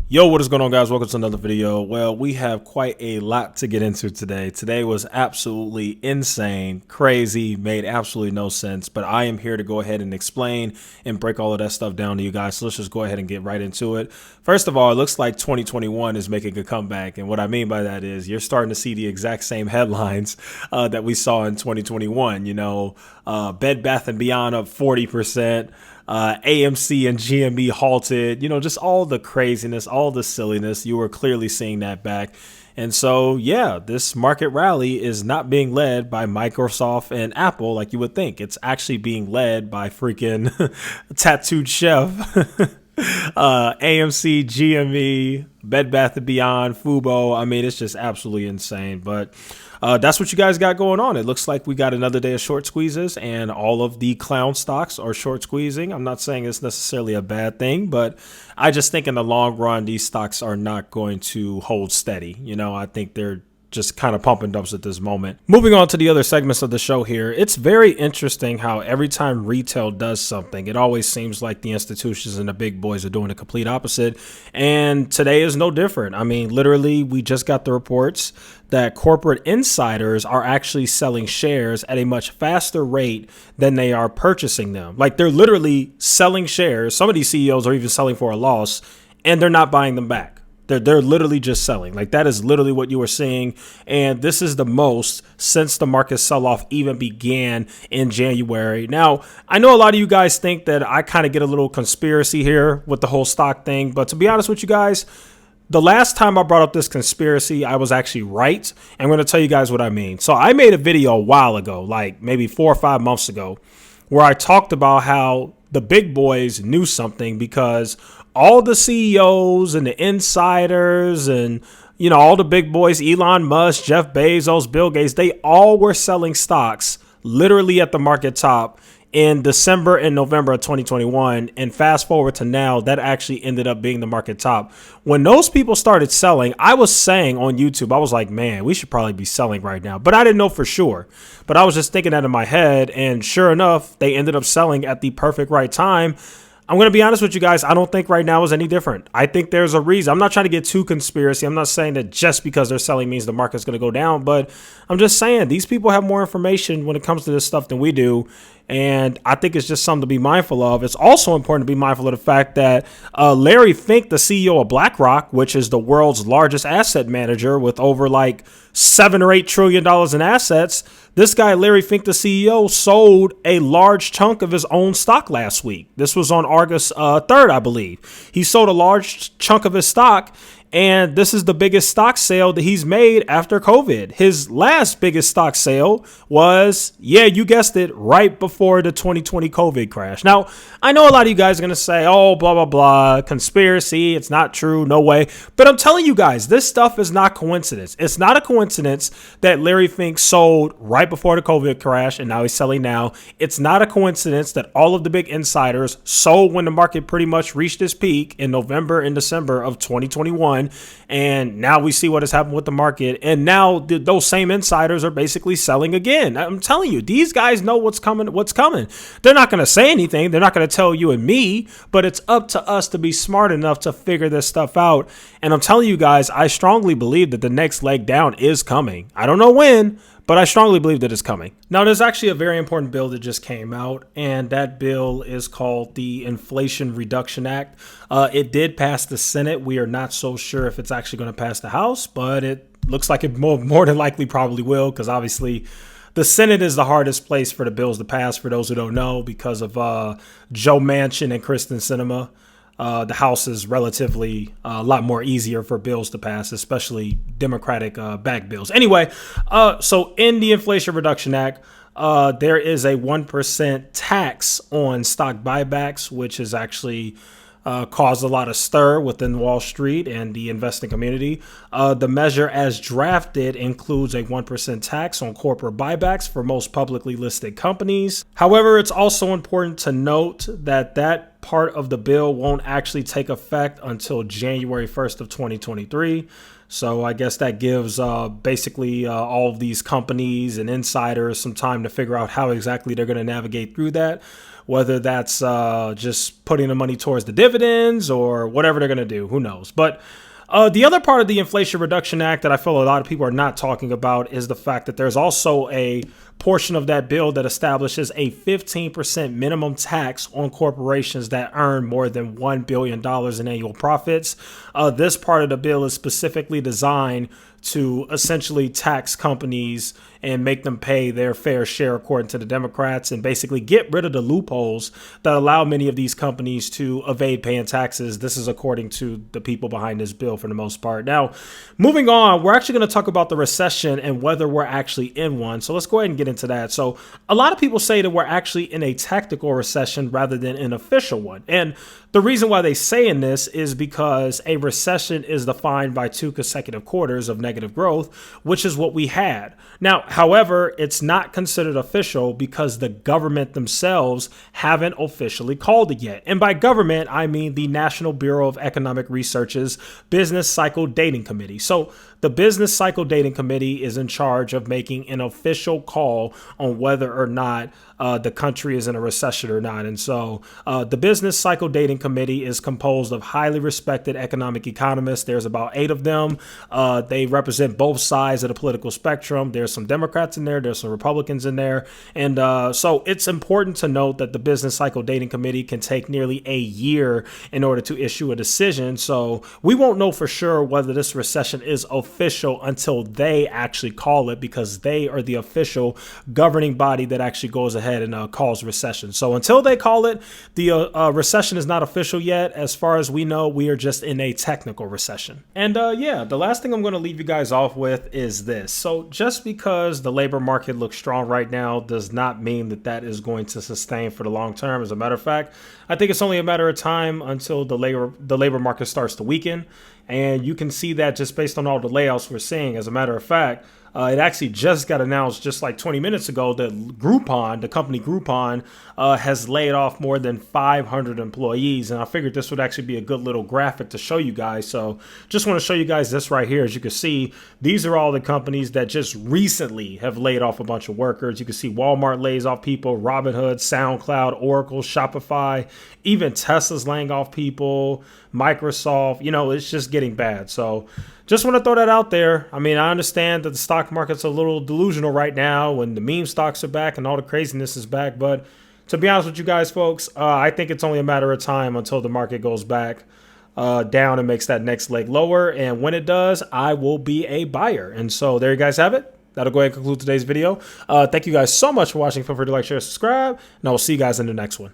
Yo, what is going on, guys? Welcome to another video. Well, we have quite a lot to get into today. Today was absolutely insane, crazy, made absolutely no sense, but I am here to go ahead and explain and break all of that stuff down to you guys. So let's just go ahead and get right into it. First of all, it looks like 2021 is making a comeback, and what I mean by that is you're starting to see the exact same headlines that we saw in 2021. Bed Bath & Beyond up 40%. AMC and GME halted, just all the craziness, all the silliness. You were clearly seeing that back. And so, yeah, this market rally is not being led by Microsoft and Apple like you would think. It's actually being led by freaking Tattooed Chef, AMC, GME, Bed Bath & Beyond, Fubo. I mean, it's just absolutely insane. But that's what you guys got going on. It looks like we got another day of short squeezes, and all of the clown stocks are short squeezing. I'm not saying it's necessarily a bad thing, but I just think in the long run, these stocks are not going to hold steady. I think they're just kind of pumping dumps at this moment. Moving on to the other segments of the show here, it's very interesting how every time retail does something, it always seems like the institutions and the big boys are doing the complete opposite. And today is no different. I mean, literally, we just got the reports that corporate insiders are actually selling shares at a much faster rate than they are purchasing them. Like, they're literally selling shares. Some of these CEOs are even selling for a loss, and they're not buying them back. They're literally just selling. Like, that is literally what you were seeing. And this is the most since the market sell-off even began in January. Now, I know a lot of you guys think that I kind of get a little conspiracy here with the whole stock thing. But to be honest with you guys, the last time I brought up this conspiracy, I was actually right. And I'm going to tell you guys what I mean. So I made a video a while ago, like maybe 4 or 5 months ago, where I talked about how the big boys knew something because all the CEOs and the insiders and, all the big boys, Elon Musk, Jeff Bezos, Bill Gates, they all were selling stocks literally at the market top in December and November of 2021. And fast forward to now, that actually ended up being the market top. When those people started selling, I was saying on YouTube, I was like, man, we should probably be selling right now. But I didn't know for sure. But I was just thinking that in my head. And sure enough, they ended up selling at the perfect right time. I'm going to be honest with you guys. I don't think right now is any different. I think there's a reason. I'm not trying to get too conspiracy. I'm not saying that just because they're selling means the market's going to go down, but I'm just saying these people have more information when it comes to this stuff than we do. And I think it's just something to be mindful of. It's also important to be mindful of the fact that Larry Fink, the CEO of BlackRock, which is the world's largest asset manager with over like $7 or $8 trillion in assets, this guy, Larry Fink, the CEO, sold a large chunk of his own stock last week. This was on August 3rd, I believe. He sold a large chunk of his stock. And this is the biggest stock sale that he's made after COVID. His last biggest stock sale was, yeah, you guessed it, right before the 2020 COVID crash. Now, I know a lot of you guys are going to say, oh, blah, blah, blah, conspiracy. It's not true. No way. But I'm telling you guys, this stuff is not coincidence. It's not a coincidence that Larry Fink sold right before the COVID crash and now he's selling now. It's not a coincidence that all of the big insiders sold when the market pretty much reached its peak in November and December of 2021. And now we see what has happened with the market. And now those same insiders are basically selling again. I'm telling you, these guys know what's coming. They're not going to say anything. They're not going to tell you and me, but it's up to us to be smart enough to figure this stuff out. And I'm telling you guys, I strongly believe that the next leg down is coming. I don't know when, but I strongly believe that it's coming. Now, there's actually a very important bill that just came out, and that bill is called the Inflation Reduction Act. It did pass the Senate. We are not so sure if it's actually going to pass the House, but it looks like it more than likely probably will, because obviously the Senate is the hardest place for the bills to pass, for those who don't know, because of Joe Manchin and Kristen Sinema. The House is relatively a lot more easier for bills to pass, especially Democratic backed bills. Anyway, so in the Inflation Reduction Act, there is a 1% tax on stock buybacks, which has actually caused a lot of stir within Wall Street and the investing community. The measure as drafted includes a 1% tax on corporate buybacks for most publicly listed companies. However, it's also important to note that that part of the bill won't actually take effect until January 1st of 2023. So I guess that gives basically all of these companies and insiders some time to figure out how exactly they're going to navigate through that. whether that's just putting the money towards the dividends or whatever they're going to do. Who knows? But the other part of the Inflation Reduction Act that I feel a lot of people are not talking about is the fact that there's also a portion of that bill that establishes a 15% minimum tax on corporations that earn more than $1 billion in annual profits. This part of the bill is specifically designed to essentially tax companies and make them pay their fair share according to the Democrats, and basically get rid of the loopholes that allow many of these companies to evade paying taxes. This is according to the people behind this bill for the most part. Now, moving on, we're actually going to talk about the recession and whether we're actually in one. So let's go ahead and get into that. So a lot of people say that we're actually in a tactical recession rather than an official one. And the reason why they say in this is because a recession is defined by 2 consecutive quarters of negative growth, which is what we had. Now, however, it's not considered official because the government themselves haven't officially called it yet. And by government, I mean the National Bureau of Economic Research's Business Cycle Dating Committee. So the Business Cycle Dating Committee is in charge of making an official call on whether or not the country is in a recession or not. And so the Business Cycle Dating Committee is composed of highly respected economic economists. There's about 8 of them. They represent both sides of the political spectrum. There's some Democrats in there. There's some Republicans in there. And so it's important to note that the Business Cycle Dating Committee can take nearly a year in order to issue a decision. So we won't know for sure whether this recession is official until they actually call it, because they are the official governing body that actually goes ahead and calls recession. So until they call it, the recession is not official yet. As far as we know, we are just in a technical recession. And yeah, the last thing I'm going to leave you guys off with is this. So just because the labor market looks strong right now does not mean that that is going to sustain for the long term. As a matter of fact, I think it's only a matter of time until the labor market starts to weaken. And you can see that just based on all the layoffs we're seeing. As a matter of fact, it actually just got announced just like 20 minutes ago that Groupon, the company Groupon, has laid off more than 500 employees. And I figured this would actually be a good little graphic to show you guys. So just want to show you guys this right here. As you can see, these are all the companies that just recently have laid off a bunch of workers. You can see Walmart lays off people, Robinhood, SoundCloud, Oracle, Shopify, even Tesla's laying off people, Microsoft. You know, it's just getting bad. So just want to throw that out there. I mean, I understand that the stock market's a little delusional right now when the meme stocks are back and all the craziness is back. But to be honest with you guys, folks, I think it's only a matter of time until the market goes back down and makes that next leg lower. And when it does, I will be a buyer. And so there you guys have it. That'll go ahead and conclude today's video. Thank you guys so much for watching. Feel free to like, share, subscribe, and I will see you guys in the next one.